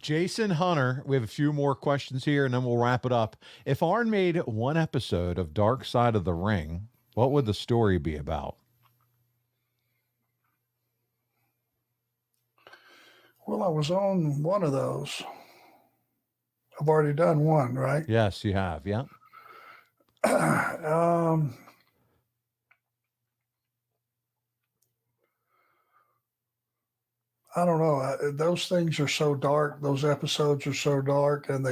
Jason Hunter, we have a few more questions here and then we'll wrap it up. If Arn made one episode of Dark Side of the Ring, what would the story be about? Well, I was on one of those. I've already done one, right? Yes, you have. Yeah. I don't know. Those things are so dark. Those episodes are so dark, and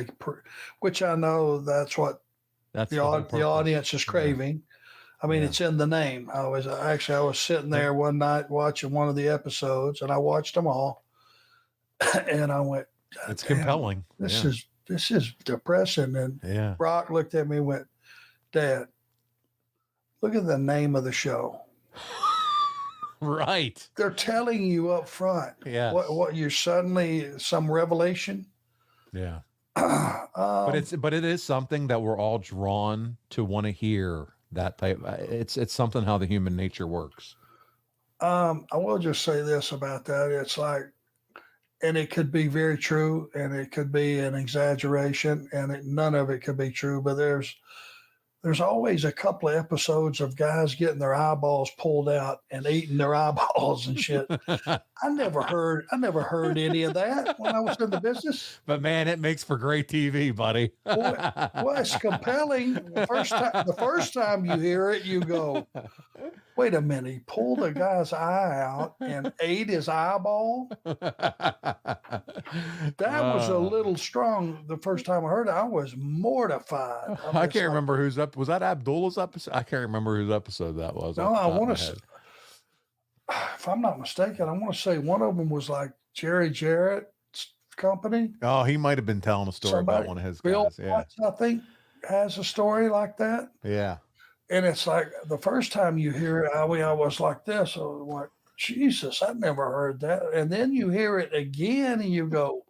which I know that's what the audience is craving. Yeah. I mean, it's in the name. I was sitting there one night watching one of the episodes, and I watched them all, and I went, "It's compelling. This is depressing." And Brock looked at me and went, "Dad, look at the name of the show." Right. They're telling you up front. Yeah. What you're suddenly some revelation. Yeah. But it is something that we're all drawn to want to hear that type. It's something how the human nature works. I will just say this about that. It's like, and it could be very true and it could be an exaggeration and none of it could be true, but there's always a couple of episodes of guys getting their eyeballs pulled out and eating their eyeballs and shit. I never heard any of that when I was in the business. But man, it makes for great TV, buddy. Well, it's compelling. The first time you hear it, you go, wait a minute, he pulled a guy's eye out and ate his eyeball? That was a little strong. The first time I heard it, I was mortified. I can't remember who's up. Was that Abdullah's episode? I can't remember whose episode that was. No, I want to say, if I'm not mistaken, I want to say one of them was like Jerry Jarrett's company. Oh, he might have been telling a story about one of his guys. Yeah. I think has a story like that. Yeah. And it's like the first time you hear it, I was like this. I was like, Jesus, I've never heard that. And then you hear it again and you go,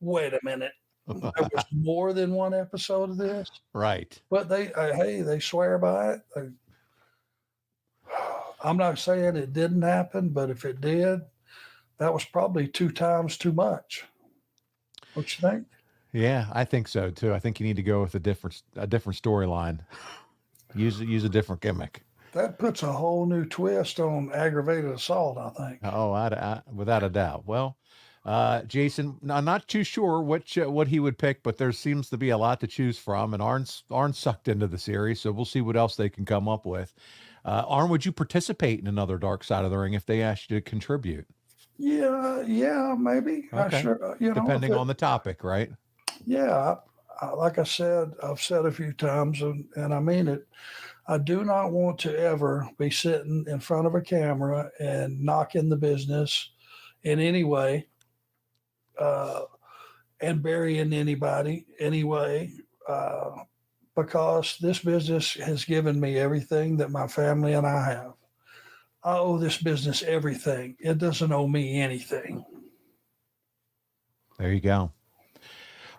wait a minute. There was more than one episode of this. Right. But they swear by it. I'm not saying it didn't happen, but if it did, that was probably 2 times too much. What you think? Yeah, I think so too. I think you need to go with a different storyline. Use a different gimmick. That puts a whole new twist on aggravated assault, I think. Oh, without a doubt. Well, Jason, I'm not too sure what he would pick, but there seems to be a lot to choose from, and Arn's sucked into the series, so we'll see what else they can come up with. Arn, would you participate in another Dark Side of the Ring if they asked you to contribute? Yeah, maybe. Okay. Sure, depending on the topic, right? Yeah, like I said, I've said a few times, and I mean it. I do not want to ever be sitting in front of a camera and knocking the business in any way, and burying anybody anyway, because this business has given me everything that my family and I have. I owe this business everything. It doesn't owe me anything. There you go.